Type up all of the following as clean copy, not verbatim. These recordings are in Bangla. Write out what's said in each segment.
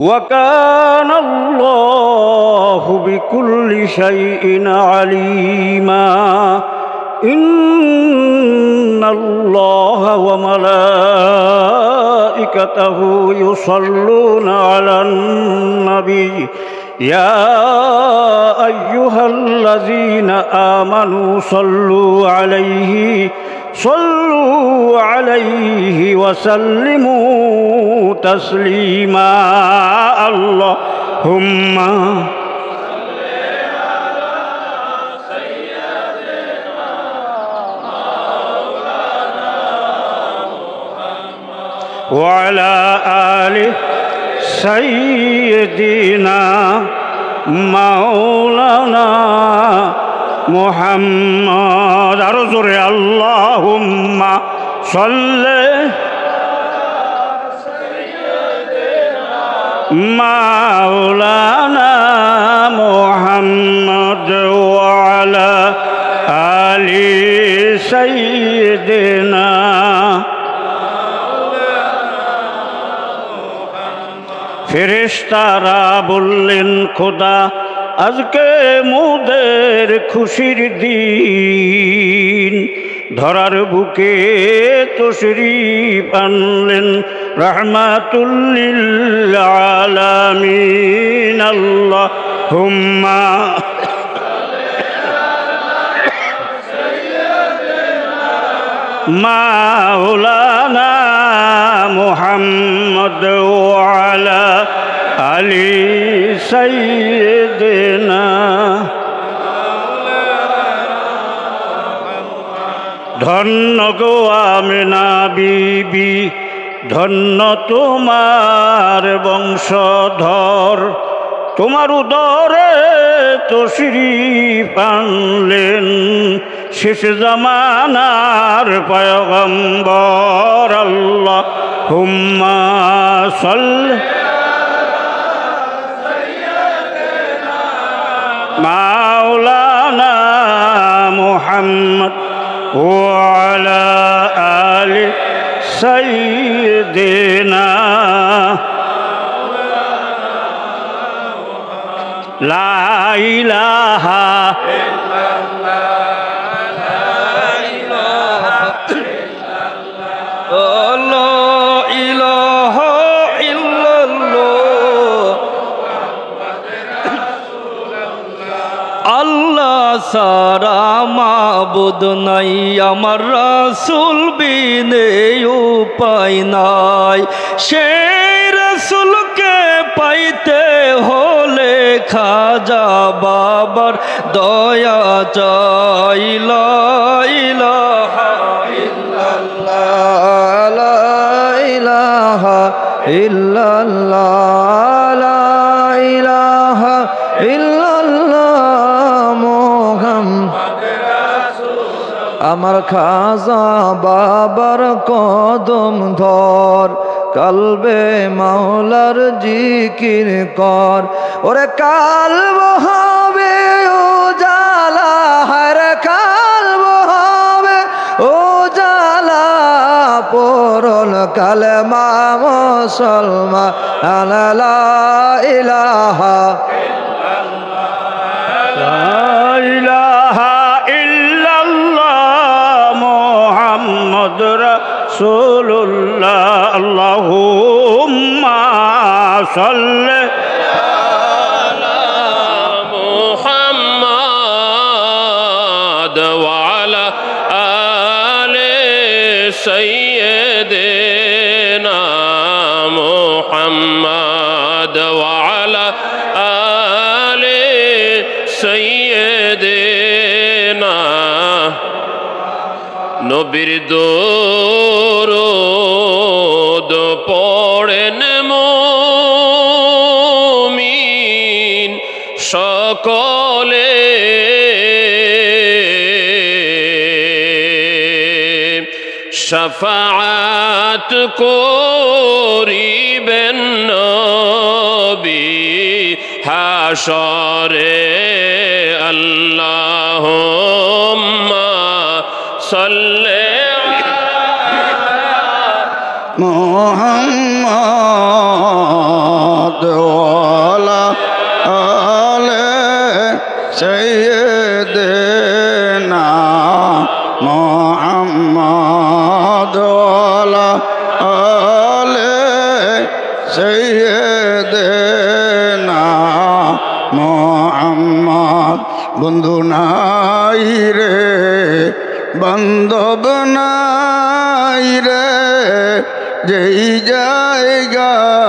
وكان الله بكل شيء عليما إن الله وملائكته يصلون على النبي يا أيها الذين آمنوا صلوا عليه وسلموا تسليما اللهم وعلى آل سيدنا مولانا محمد أرزر اللهم صل مولانا محمد وعلى آل سيدنا ফেরেশতারা বললেন খোদা আজকে মোদের খুশির দিন ধরার বুকে তশরীফ আনলেন রাহমাতুল লিল আলামিন আল্লাহুম্মা মাওলানা মুহাম্মদ ওয়ালা আলি সাইয়্যিদিনা ধন্য গো আমিনা বিবি ধন্য তোমার বংশধর তোমার উদরে তশরীফ আনলেন শেষ জামানার পয়গম্বর আল্লাহুম্মা সাল্লি মাওলানা মুহাম্মদ ওয়ালা আলি সাইয়্যিদিনা লা ইলাহা সারা মাবুদ নাই আমার রাসূল বিনে উপায় নাই সেই রাসূলকে পাইতে হলে খাজা বাবার দয়া চাই লা ইলাহা ইল্লাল্লাহ লা ইলাহা ইল্লাল্লাহ লা ইলাহা ইল্লাল্লাহ আমার খাজা বাবার কদম ধর কলবে মাওলার জিকির কর ওরে কালব হবে উজালা হরে কালব হবে উজালা পরল কালেমা মুসলমান লা ইলাহা রাসূলুল্লাহ আল্লাহুম্মা সাল্লি আলা মুহাম্মাদ ওয়া আলা আলি সাইয়্যিদিনা মুহাম্মাদ ওয়া আলা আলি সাইয়্যিদিনা নবীর দরুদ পড়েন মুমিন সকলে শাফাআত করিবেন নবী হাশরে আল্লাহুম্মা সাল্লি মুহাম্মদ ওয়ালা আলে সাইয়্যিদিনা মুহাম্মদ ওয়ালা আলে সাইয়্যিদিনা মুহাম্মদ। বন্ধু নাই রে বান্ধব নাই রে যেই জায়গায়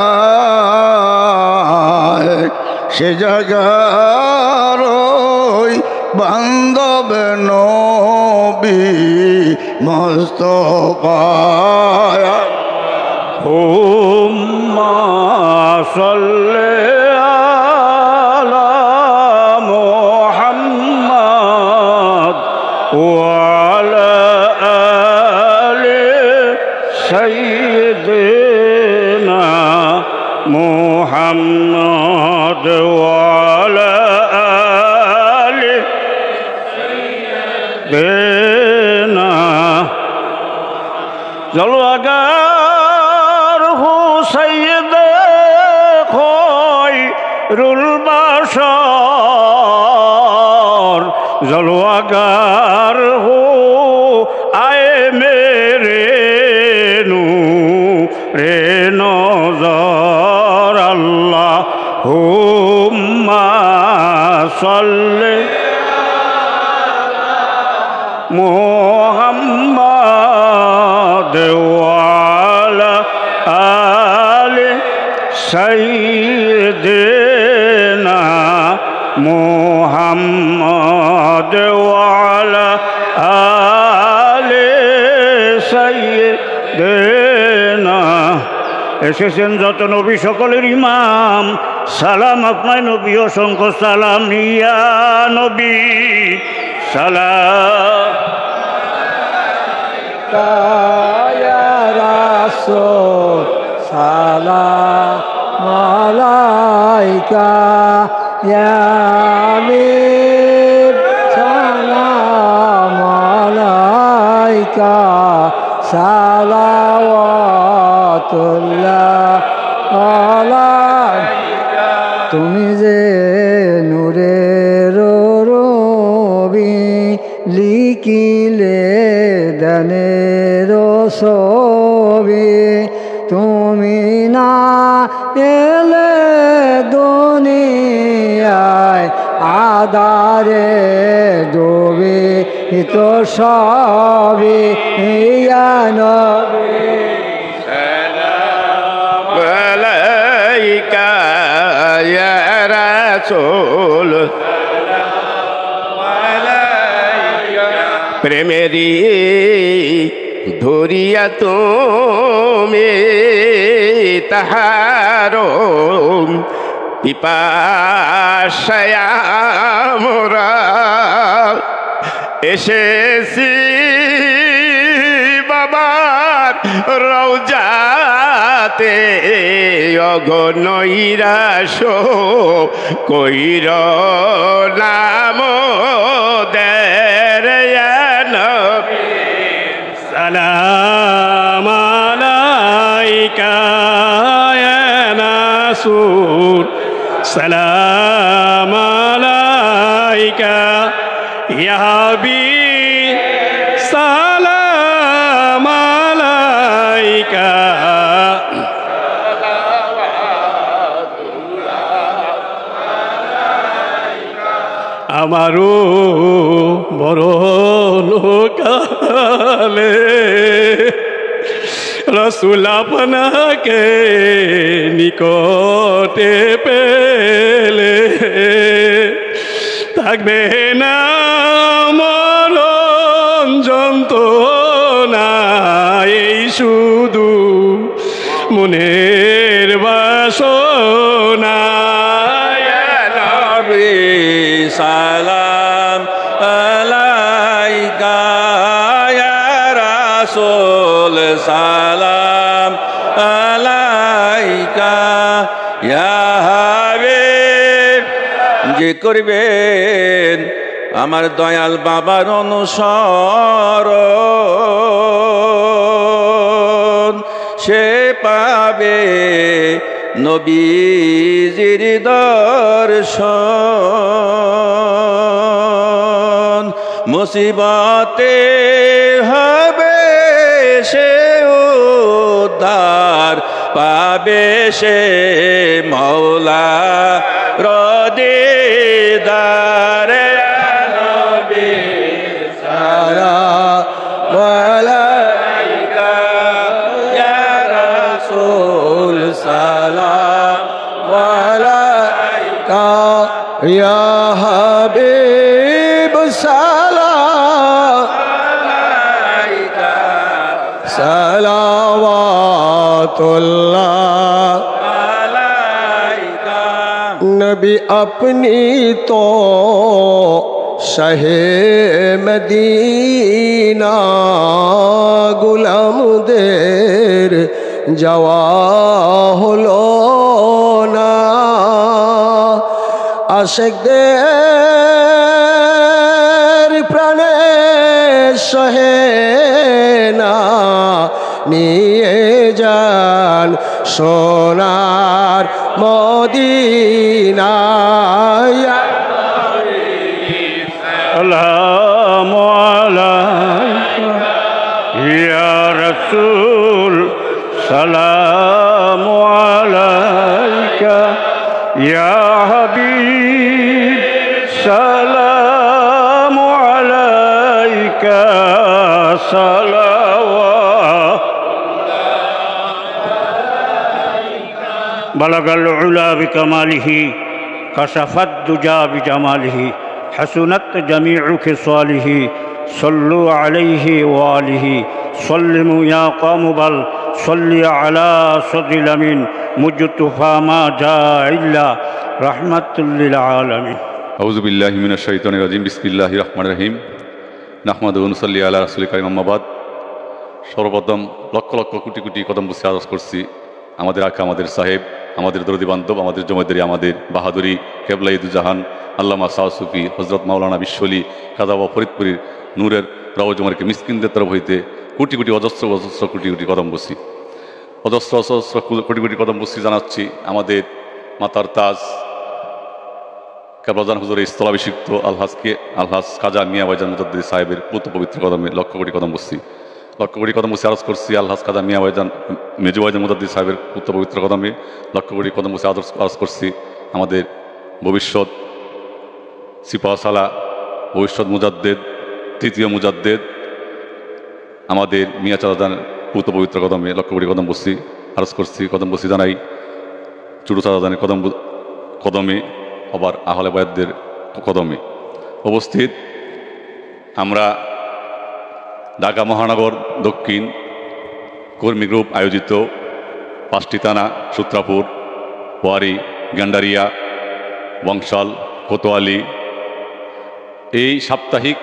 সে জায়গার ওই বান্ধব নবী মুস্তাফা। হুম্মা সাল্লি আলা মুহাম্মাদ ওয়া আলা আলি সাইয়্যিদিনা মুহাম্মাদ ওয়া আলা আলি সাইয়্যিদিনা জলওয়াগার হুসাইয়্যিদে খয়রুল বাশার জলওয়াগার হো আয়ে মেরে নূরে নজর আল্লাহ হুম্মা সাল্লি মুহাম্মাদ ওয়া আলা আলি সাইয়্যিদিনা মুহাম্মদ ওয়া আলা আলি সাইয়্যিদিনা। এসেছেন যত নবী সকলের ইমাম, সালাম আপনায় নবী, অসংখ্য সালাম ইয়া নবী সালাম। ইয়া রাসূল সালাম আলাইকা ইয়া হাবিব সালাম আলাইকা সালাওয়াতুল্লাহ আলাইকা। তুমি যে নূরের রবি লিখিলে দানের ছবি, তুমি না এলে দুনিয়ায় আধারে ডুবে তো সবই ইয়া নবী সালাম আলাইকা ইয়া রাসূল প্রেমেরি ধরিয়া তুমি তাহারো পিপাসায়া মোরা এসেছি বাবার রওজাতে অগনৈরাস কইর নাম সালাম আলাইকা ইয়া রাসূল সালাম আলাইকা ইয়া হাবিব সালাম আলাইকা। আমারও বড় লোকালে রসুল আপনাকে নিকটে পেলে থাকবে না মরণ যন্ত্রণা, এই শুধু মনের বাসনা। সালাম আলাইকা ইয়া রাসূল সালাম আলাইকা ইয়া হাবিব। যে করবেন আমার দয়াল বাবার অনুসরণ সে পাবে নবীজির দর্শন মুসিবতে হবে সে উদ্ধার পাবে সে মৌলা রদিদার নবী সালামালাইকা ইয়া রাসূল সালামালাইকা ইয়া হাবিব সালাম সালাওয়াতুল্লাহ নবী আপনি তো শাহে মদিনা গুলামদের যাওয়া হলো না আশিকদের প্রাণে সহে না নিয়ে যান সোনার মদিনায় সালামু আলাইকা ইয়া রাসূল সালামু আলাইকা ইয়া হাবিব সালামু আলাইকা সালাওয়াত বালাগাল উলা বিকামালিহি কাশাফাত দুজা বিজামালিহি حسنت جميع خصاله صلوا عليه وآله سلموا يا قوم بل صلي على صدر الأمين مجتفى ما جاء إلا رحمة للعالمين أعوذ بالله من الشيطان الرجيم بسم الله الرحمن الرحيم نحمد ونصلي على رسول الكريم أما بعد সর্বপ্রথম লক্ষ লক্ষ কোটি কোটি কদম বুঝে আরজ করছি আমাদের আকা আমাদের সাহেব আমাদের দরদি বান্ধব আমাদের জমিদারি আমাদের বাহাদুরি কেবলা ইদুজাহান আল্লামা শাহ সুফি হজরত মাওলানা বিশ্বলি খাজাবা ফরিদপুরীর নূরের রাওজমারকে মিসকিনদের তরফ হইতে কোটি কোটি অজস্র অজস্র কোটি কোটি কদম বসি অজস্র অজস্র কোটি কোটি কদম বসি জানাচ্ছি আমাদের মাতার তাজ কেবলাজান হুজুরের স্থলাভিষিক্ত আলহাজ খাজা মিয়া বাইজান মুজাদ্দিদ সাহেবের পুত্র পবিত্র কদমে লক্ষ কোটি কদম বসি লক্ষ কোটি কদম বসে আরজ করছি আলহাজ খাজা মিয়া বাইজান মেজু বাইজান মুজাদ্দিদ সাহেবের পুত্র পবিত্র কদমে লক্ষ কোটি কদম বসে আরজ করছি আমাদের ভবিষ্যৎ সিপাহসালা ভবিষ্যৎ মুজাদ্দেদ তৃতীয় মুজাদ্দেদ আমাদের মিয়া চাচাদান পুত্র পবিত্র কদমে লক্ষ কোটি কদম বসি আরজ করছি কদম বসি জানাই চুরু চাচাদানের কদমে আবার আহলে বায়াতদের কদমে উপস্থিত আমরা ঢাকা মহানগর দক্ষিণ কর্মী গ্রুপ আয়োজিত 5টি থানা সূত্রাপুর ওয়ারি গান্ডারিয়া বংশাল কোতোয়ালি এই সাপ্তাহিক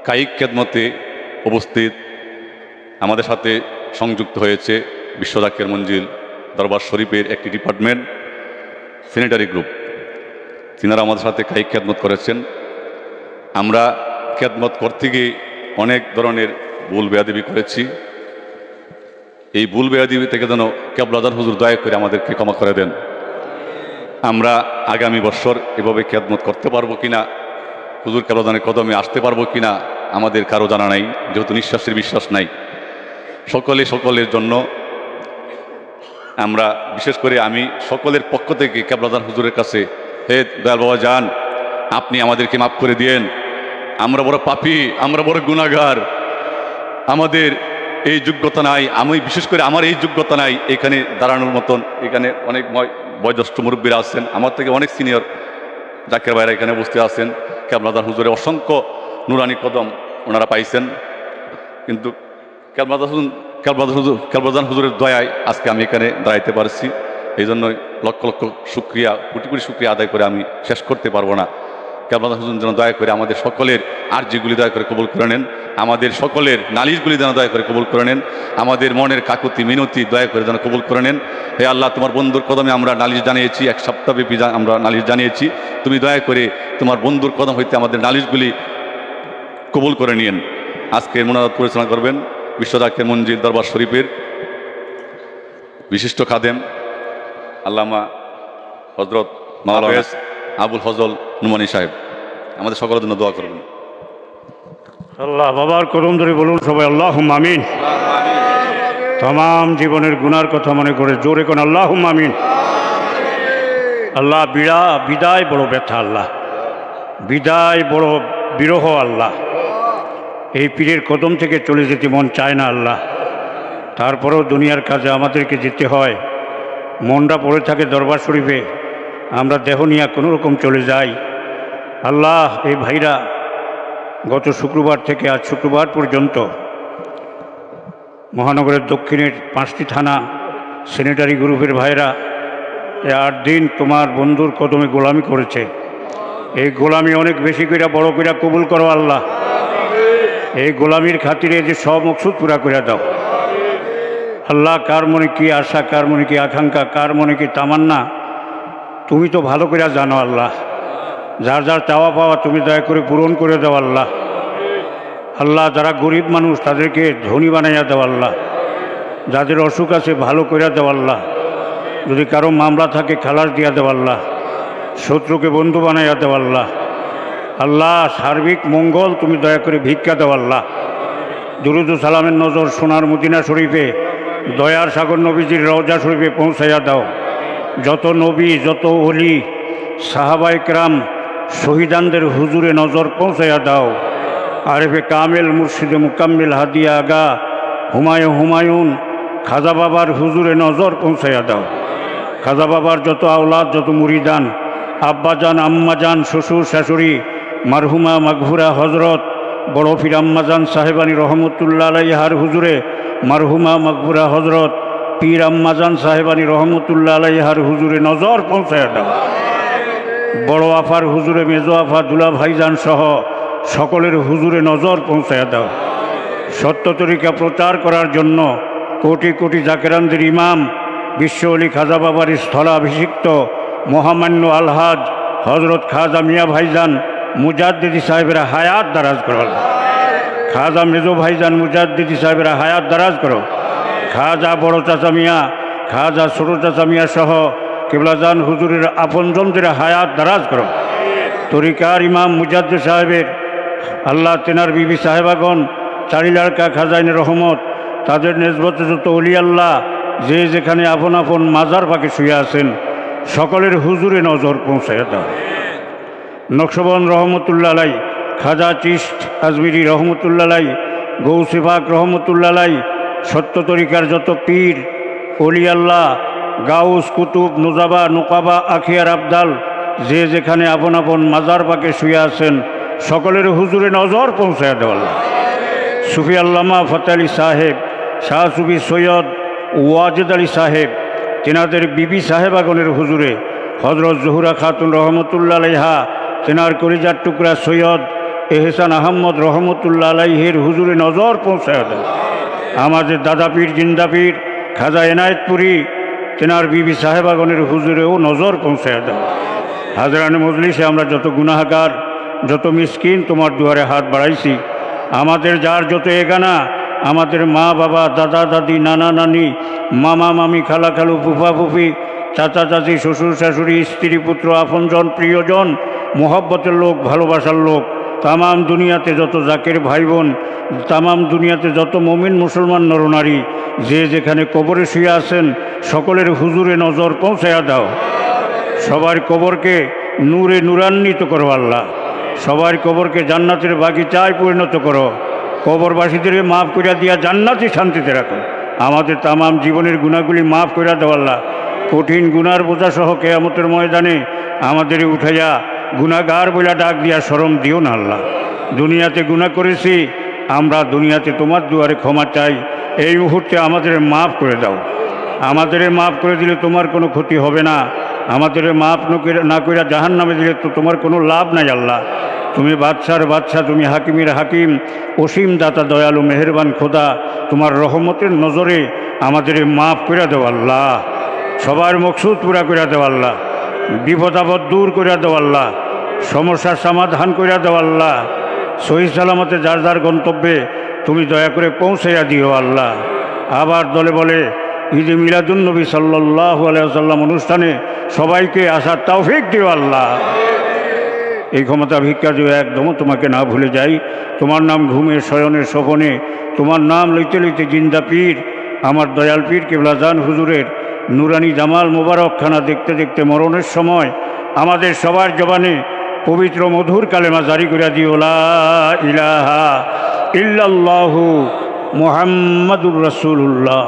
কায়িক খেদমতে উপস্থিত আমাদের সাথে সংযুক্ত হয়েছে বিশ্ব জাকির মঞ্জিল দরবার শরীফের একটি ডিপার্টমেন্ট স্যানিটারি গ্রুপ তিনারা আমাদের সাথে কায়িক খেদমত করেছেন আমরা খেদমত করতে গিয়ে অনেক ধরনের ভুল বেয়াদবি করেছি এই ভুল বেয়াদবি থেকে যেন কেবলাজান হুজুর দয়া করে আমাদেরকে ক্ষমা করে দেন আমরা আগামী বছর এভাবে খেদমত করতে পারবো কিনা হুজুর কেবলাজানের কদমে আসতে পারবো কিনা আমাদের কারো জানা নাই যেহেতু নিঃশ্বাসের বিশ্বাস নাই সকলের জন্য আমরা বিশেষ করে আমি সকলের পক্ষ থেকে কেবলাজান হুজুরের কাছে হে দয়াল বাবা যান আপনি আমাদেরকে মাফ করে দিয়েন আমরা বড় পাপী আমরা বড় গুনাহগার আমাদের এই যোগ্যতা নাই আমি বিশেষ করে আমার এই যোগ্যতা নাই এখানে দাঁড়ানোর মতন এখানে অনেক বয়োজ্যেষ্ঠ মুরব্বীরা আছেন আমার থেকে অনেক সিনিয়র জাকির ভাইরা এখানে উপস্থিত আছেন কেবলাজান হুজুরের অসংখ্য নুরানি কদম ওনারা পাইছেন কিন্তু কেবলাজান হুজুরের দয়ায় আজকে আমি এখানে দাঁড়াইতে পারছি এই জন্যই লক্ষ লক্ষ শুক্রিয়া কোটি কোটি শুক্রিয়া আদায় করে আমি শেষ করতে পারবো না কেবলাজান হুজুর যেন দয়া করে আমাদের সকলের আরজিগুলি দয়া করে কবুল করে নেন আমাদের সকলের নালিশগুলি যেন দয়া করে কবুল করে নেন আমাদের মনের কাকুতি মিনতি দয়া করে যেন কবুল করে নেন হে আল্লাহ তোমার বন্ধুর কদমে আমরা নালিশ জানিয়েছি এক সপ্তাহব্যাপী আমরা নালিশ জানিয়েছি তুমি দয়া করে তোমার বন্ধুর কদম হইতে আমাদের নালিশগুলি কবুল করে নিয়েন আজকে মোনাজাত পরিচালনা করবেন বিশ্ব জাকির মঞ্জিল দরবার শরীফের বিশিষ্ট খাদেম আল্লামা হজরত মাওলানা আবুল ফজল নুমানী সাহেব আমাদের সকলের জন্য দোয়া করবেন। আল্লাহ বাবার করম ধরে বলুন সবাই আল্লাহুম্মা আমিন। तमाम জীবনের গুনার কথা মনে করে জোরে কোন আল্লাহুম্মা আমিন। আল্লাহ বিদায় বড় ব্যথা, আল্লাহ বিদায় বড় বিরহ, আল্লাহ এই পীরের কদম থেকে চলে যেতে মন চায় না আল্লাহ, তারপরেও দুনিয়ার কাজে আমাদেরকে যেতে হয়। মনটা পড়ে থাকে দরবার শরীফে, আমরা দেহ নিয়ে কোনো রকম চলে যাই। আল্লাহ এই ভাইরা গত শুক্রবার থেকে আজ শুক্রবার পর্যন্ত মহানগরের দক্ষিণের 5টি থানা স্যানিটারি গ্রুপের ভাইরা এই 8 দিন তোমার বন্ধুর কদমে গোলামি করেছে। এই গোলামি অনেক বেশি করে বড় করে কবুল করো আল্লাহ। এই গোলামির খাতিরে যে সব মকসুদ পুরা করে দাও আল্লাহ। কার মনে কি আশা, কার মনে কি আকাঙ্ক্ষা, কার মনে কি তামান্না তুমি তো ভালো করে জানো আল্লাহ। যার যার চাওয়া পাওয়া তুমি দয়া করে পূরণ করে দাও আল্লাহ। আল্লাহ যারা গরিব মানুষ তাদেরকে ধনী বানাইয়া দাও আল্লাহ। যাদের অসুখ আছে ভালো করে দাও আল্লাহ। যদি কারো মামলা থাকে খালাস দিয়া দাও আল্লাহ। শত্রুকে বন্ধু বানাইয়া দাও আল্লাহ। আল্লাহ সার্বিক মঙ্গল তুমি দয়া করে ভিক্ষা দাও আল্লাহ। দুরুদ ও সালামের নজর সোনার মদিনা শরীফে দয়ার সাগর নবীজির রওজা শরীফে পৌঁছাইয়া দাও। যত নবী, যত ওলি, সাহাবায়ে কেরাম, শহীদানদের হুজুরে নজর পৌঁছাইয়া দাও। আরেফে কামেল, মুর্শিদে মুকাম্মিল, হাদিয়া আগা, হুমায়ুন, খাজা বাবার হুজুরে নজর পৌঁছাইয়া দাও। খাজা বাবার যত আওলাদ, যত মুরিদান, আব্বাজান, আম্মাজান, শ্বশুর শাশুড়ি, মারহুমা মাগফুরা হজরত বড় পীর আম্মাজান সাহেবানী রহমতুল্লাহ আলাইহার হুজুরে, মারহুমা মাগফুরা হজরত পীর আম্মাজান সাহেবানী রহমতুল্লাহ আলাইহার হুজুরে নজর পৌঁছাইয়া দাও। বড় আফার হুজুরে, মেজো আফা, দুলা ভাইজান সহ সকলের হুজুরে নজর পৌঁছাইয়া দাও। সত্য তরিকা প্রচার করার জন্য কোটি কোটি জাকেরানদের ইমাম বিশ্ব অলি খাজা বাবার স্থলাভিষিক্ত মহামান্য আলহাজ হজরত খাজা মিয়া ভাইজান মুজাদ্দিদি সাহেবেরা হায়াত দারাজ করো। খাজা মেজো ভাইজান মুজাদ্দিদি সাহেবেরা হায়াত দারাজ করো। খাজা বড় চাচা মিয়া, খাজা ছোট চাচা মিয়া সহ কেবলাজান হুজুরের আপনজনদের হায়াত দারাজ করো। তরিকার ইমাম মুজাদ্দিদ সাহেবের আল্লাহ তেনার বিবি সাহেবাগণ, চারিলারকা খাজাইন রহমত, তাদের নেসবত যত অলি আল্লাহ যে যেখানে আপন আপন মাজার পাকে শুয়ে আছেন সকলের হুজুরে নজর পৌঁছাইয়া দাও। নকশবন্দ রহমতুল্লাহ আলাই, খাজা চিস্ট আজমিরি রহমতুল্লাহ আলাই, গৌসে পাক রহমতুল্লাহ আলাই, সত্য তরিকার যত পীর অলি আল্লাহ, গাউস, কুতুব, নুজাবা, নোকাবা, আখিয়ার আবদাল যে যেখানে আপন আপন মাজার পাকে শুয়ে আছেন সকলের হুজুরে নজর পৌঁছাইয়া দেওয়া। সুফি আল্লামা ফতে আলী সাহেব, শাহ সুফি সৈয়দ ওয়াজেদ আলী সাহেব, তেনাদের বিবি সাহেবাগণের হুজুরে হজরত জহুরা খাতুন রহমতুল্লাহ আলাইহা, তেনার কলিজার টুকরা সৈয়দ এহসান আহমদ রহমতুল্লাহ আলাইহের হুজুরে নজর পৌঁছাইয়া দেওয়া। আমাদের দাদা পীর জিন্দা পীর খাজা এনায়েতপুরি, তেনার বিবি সাহেবাগণের হুজুরেও নজর পৌঁছাইয়া দেওয়া। হাজরানে মজলিসে আমরা যত গুনাহগার, যত মিসকিন তোমার দুয়ারে হাত বাড়াইছি, আমাদের যার যত এগানা, আমাদের মা বাবা, দাদা দাদি, নানা নানি, মামা মামি, খালা খালু, ফুফা ফুফি, চাচা চাচি, শ্বশুর শাশুড়ি, স্ত্রী পুত্র, আপনজন, প্রিয়জন, মোহব্বতের লোক, ভালোবাসার লোক, তামাম দুনিয়াতে যত জাকের ভাই বোন, তামাম দুনিয়াতে যত মমিন মুসলমান নরনারী যে যেখানে কবরে শুয়ে আছেন সকলের হুজুরে নজর পৌঁছাইয়া দাও। সবার কবরকে নূরে নূরান্বিত করো আল্লাহ। সবার কবরকে জান্নাতের বাগিচায় পরিণত করো। কবরবাসীদের মাফ করিয়া দিয়া জান্নাতি শান্তিতে রাখো। আমাদের তামাম জীবনের গুণাগুলি মাফ করিয়া দাও আল্লাহ। কঠিন গুনার বোঝা সহ কিয়ামতের ময়দানে আমাদের উঠাইয়া গুনাহগার বইলা ডাক দিয়া শরম দিও না আল্লাহ। দুনিয়াতে গুনাহ করেছি, আমরা দুনিয়াতে তোমার দুয়ারে ক্ষমা চাই। এই মুহূর্তে আমাদের মাফ করে দাও। আমাদের মাফ করে দিলে তোমার কোনো ক্ষতি হবে না। আমাদের মাফ না কইরা জাহান্নামে দিলে তো তোমার কোনো লাভ নাই আল্লাহ। তুমি বাদশার বাদশাহ, তুমি হাকিমের হাকিম, অসীম দাতা, দয়ালু, মেহেরবান খোদা। তোমার রহমতের নজরে আমাদের মাফ করে দেও আল্লাহ। সবার মকসুদ পুরা করে দেও আল্লাহ। বিপদ আপদ দূর করে দেও আল্লাহ। সমস্যার সমাধান করে দেও আল্লাহ। সহি সালামতে যার যার গন্তব্যে তুমি দয়া করে পৌঁছাইয়া দিও আল্লাহ। আবার দলে বলে ঈদে মিলাদুন্নবী সাল্লাল্লাহু আলাইহি ওয়াসাল্লাম অনুষ্ঠানে সবাইকে আসার তৌফিক দিও আল্লাহ। এই ক্ষমতা ভিক্ষা দিও, একদমও তোমাকে না ভুলে যাই। তোমার নাম ঘুমে শয়নে স্বপনে, তোমার নাম লইতে লইতে জিন্দা পীর আমার দয়াল পীর কেবলাজান হুজুরের নুরানি জামাল মোবারকখানা দেখতে দেখতে মরণের সময় আমাদের সবার জবানে পবিত্র মধুর কালেমা জারি করে দিও, লা ইলাহা ইল্লাল্লাহু মুহাম্মাদুর রাসূলুল্লাহ।